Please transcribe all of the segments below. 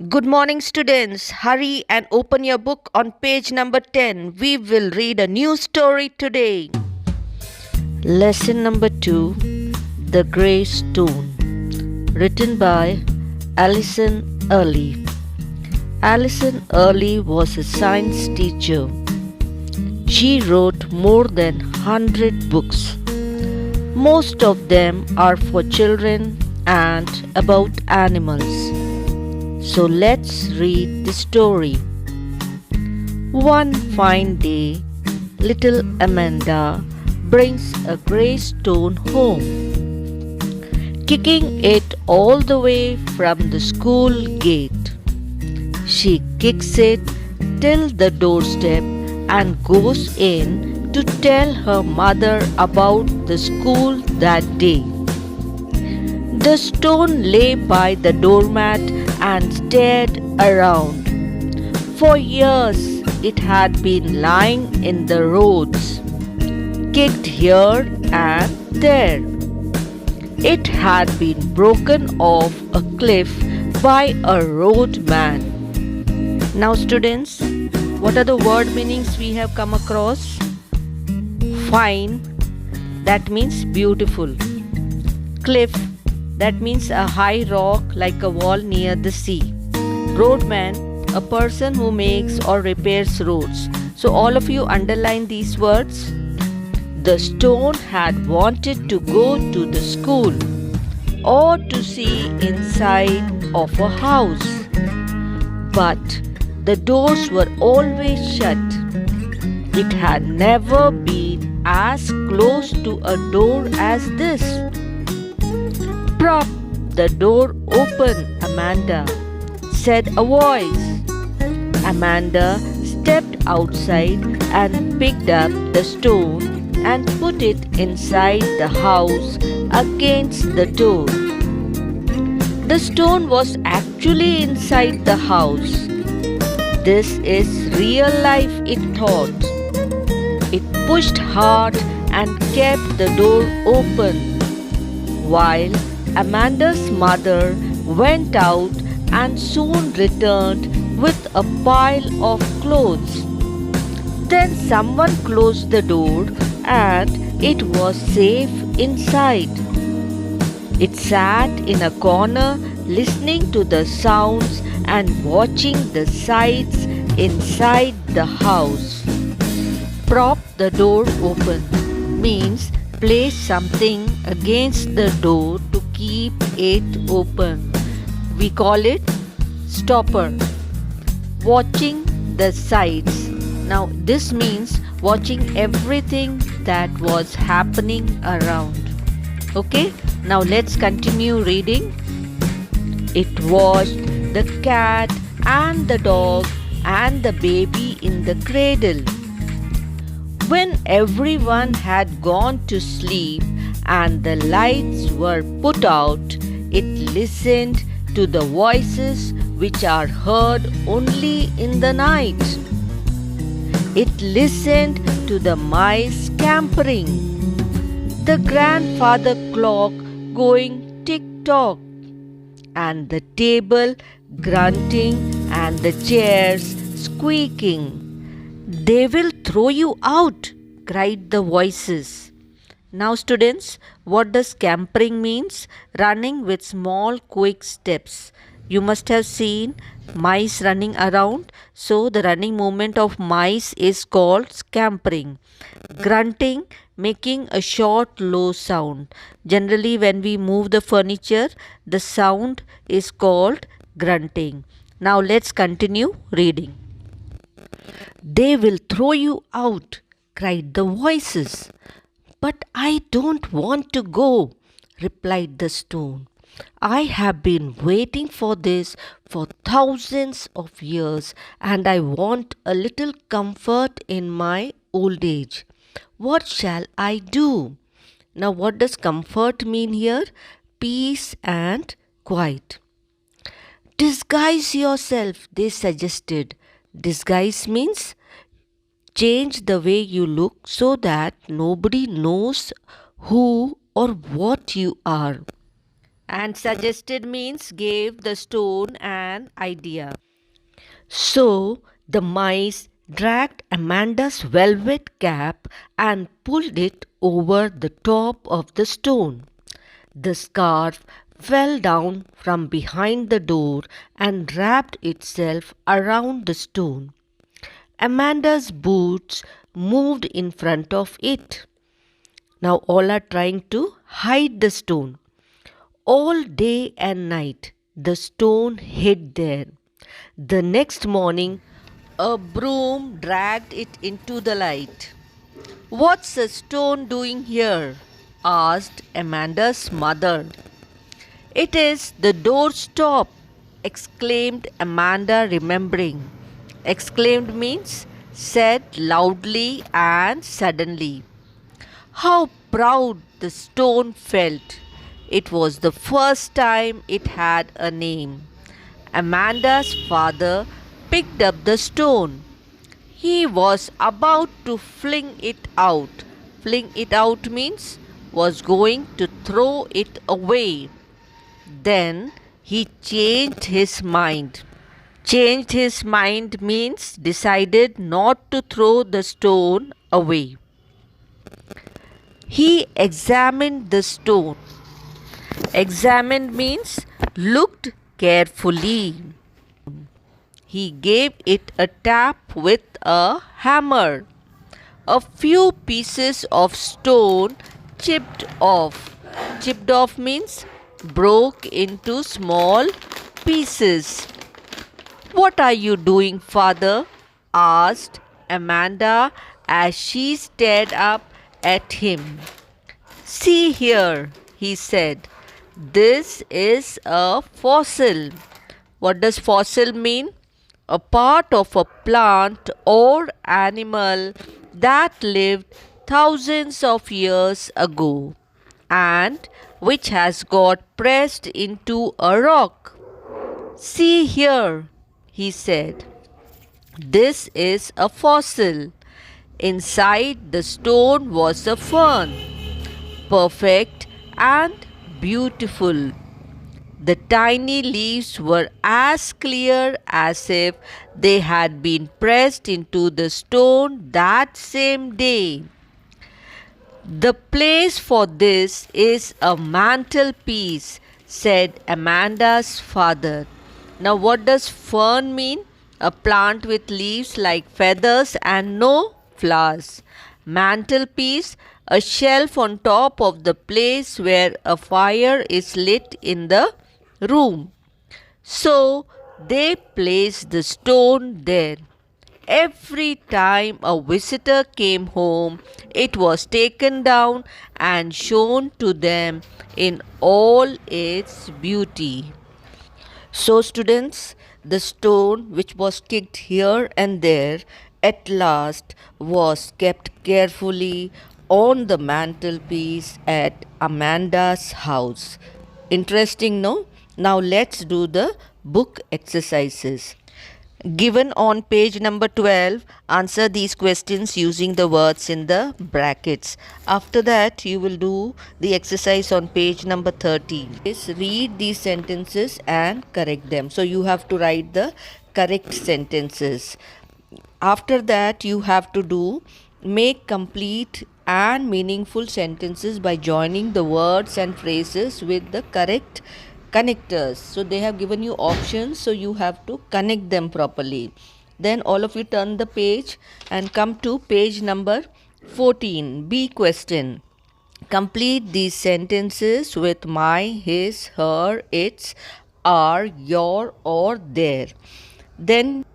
Good morning, students. Hurry and open your book on page number 10. We will read a new story today. Lesson number 2, The Grey Stone. Written by Alison Uttley. Alison Uttley was a science teacher. She wrote more than 100 books. Most of them are for children and about animals. So let's read the story. One fine day, little Amanda brings a grey stone home. Kicking it all the way from the school gate. She kicks it till the doorstep and goes in to tell her mother about the school that day. The stone lay by the doormat and stared around. For years it had been lying in the roads, kicked here and there. It had been broken off a cliff by a roadman. Now students, what are the word meanings we have come across? Fine, that means beautiful. Cliff, that means a high rock like a wall near the sea. Roadman, a person who makes or repairs roads. So all of you underline these words. The stone had wanted to go to the school or to see inside of a house. But the doors were always shut. It had never been as close to a door as this. "Prop the door open, Amanda," said a voice. Amanda stepped outside and picked up the stone and put it inside the house against the door. The stone was actually inside the house. This is real life, it thought. It pushed hard and kept the door open, while Amanda's mother went out and soon returned with a pile of clothes. Then someone closed the door and it was safe inside. It sat in a corner listening to the sounds and watching the sights inside the house. Prop the door open means place something against the door to keep it open. We call it stopper. Watching the sights. Now this means watching everything that was happening around. Okay, now let's continue reading. It watched the cat and the dog and the baby in the cradle. When everyone had gone to sleep and the lights were put out, it listened to the voices which are heard only in the night. It listened to the mice scampering, the grandfather clock going tick-tock, and the table grunting and the chairs squeaking. "They will throw you out," cried the voices. Now students, what does scampering means? Running with small quick steps. You must have seen mice running around. So the running movement of mice is called scampering. Grunting, making a short low sound. Generally when we move the furniture, the sound is called grunting. Now let's continue reading. "They will throw you out," cried the voices. "But I don't want to go," replied the stone. "I have been waiting for this for thousands of years, and I want a little comfort in my old age. What shall I do?" Now what does comfort mean here? Peace and quiet. "Disguise yourself," they suggested. Disguise means change the way you look so that nobody knows who or what you are. and suggested means gave the stone an idea. So the mice dragged Amanda's velvet cap and pulled it over the top of the stone. The scarf fell down from behind the door and wrapped itself around the stone. Amanda's boots moved in front of it. Now all are trying to hide the stone. All day and night the stone hid there. The next morning a broom dragged it into the light. "What's a stone doing here?" asked Amanda's mother. "It is the doorstop," exclaimed Amanda, remembering. Exclaimed means said loudly and suddenly. How proud the stone felt. It was the first time it had a name. Amanda's father picked up the stone. He was about to fling it out. Fling it out means was going to throw it away. Then he changed his mind. Changed his mind means decided not to throw the stone away. He examined the stone. Examined means looked carefully. He gave it a tap with a hammer. A few pieces of stone chipped off. Chipped off means broke into small pieces. "What are you doing, father?" asked Amanda as she stared up at him. "See here," he said. "This is a fossil." What does fossil mean? A part of a plant or animal that lived thousands of years ago and which has got pressed into a rock. "See here," he said. "This is a fossil." Inside the stone was a fern, perfect and beautiful. The tiny leaves were as clear as if they had been pressed into the stone that same day. "The place for this is a mantelpiece," said Amanda's father. Now, what does fern mean? A plant with leaves like feathers and no flowers. Mantelpiece, a shelf on top of the place where a fire is lit in the room. So they placed the stone there. Every time a visitor came home, it was taken down and shown to them in all its beauty. So, students, the stone which was kicked here and there at last was kept carefully on the mantelpiece at Amanda's house. Interesting, no? Now let's do the book exercises. Given on page number 12, answer these questions using the words in the brackets. After that, you will do the exercise on page number 13. Is read these sentences and correct them. So you have to write the correct sentences. After that, you have to do make complete and meaningful sentences by joining the words and phrases with the correct connectors. So they have given you options, so you have to connect them properly. Then all of you turn the page and come to page number 14. B question. Complete these sentences with my, his, her, its, our, your or their. Then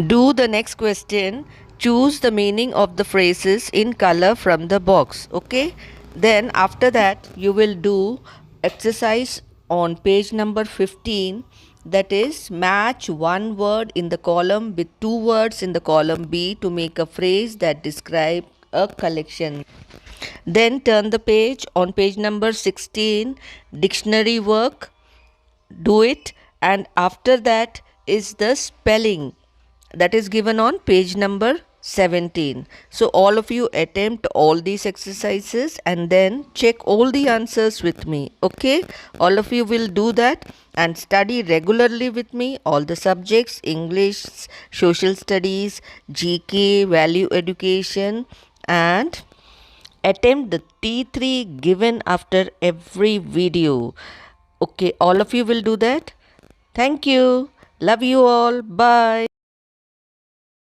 do the next question. Choose the meaning of the phrases in color from the box. Okay. Then after that you will do exercise on page number 15, that is match one word in the column with two words in the column B to make a phrase that describes a collection. Then turn the page on page number 16, dictionary work. Do it, and after that is the spelling that is given on page number 17. So all of you attempt all these exercises and then check all the answers with me. Okay, all of you will do that and study regularly with me all the subjects: English, social studies, GK, value education, and attempt the T3 given after every video. Okay, all of you will do that. Thank you. Love you all. Bye.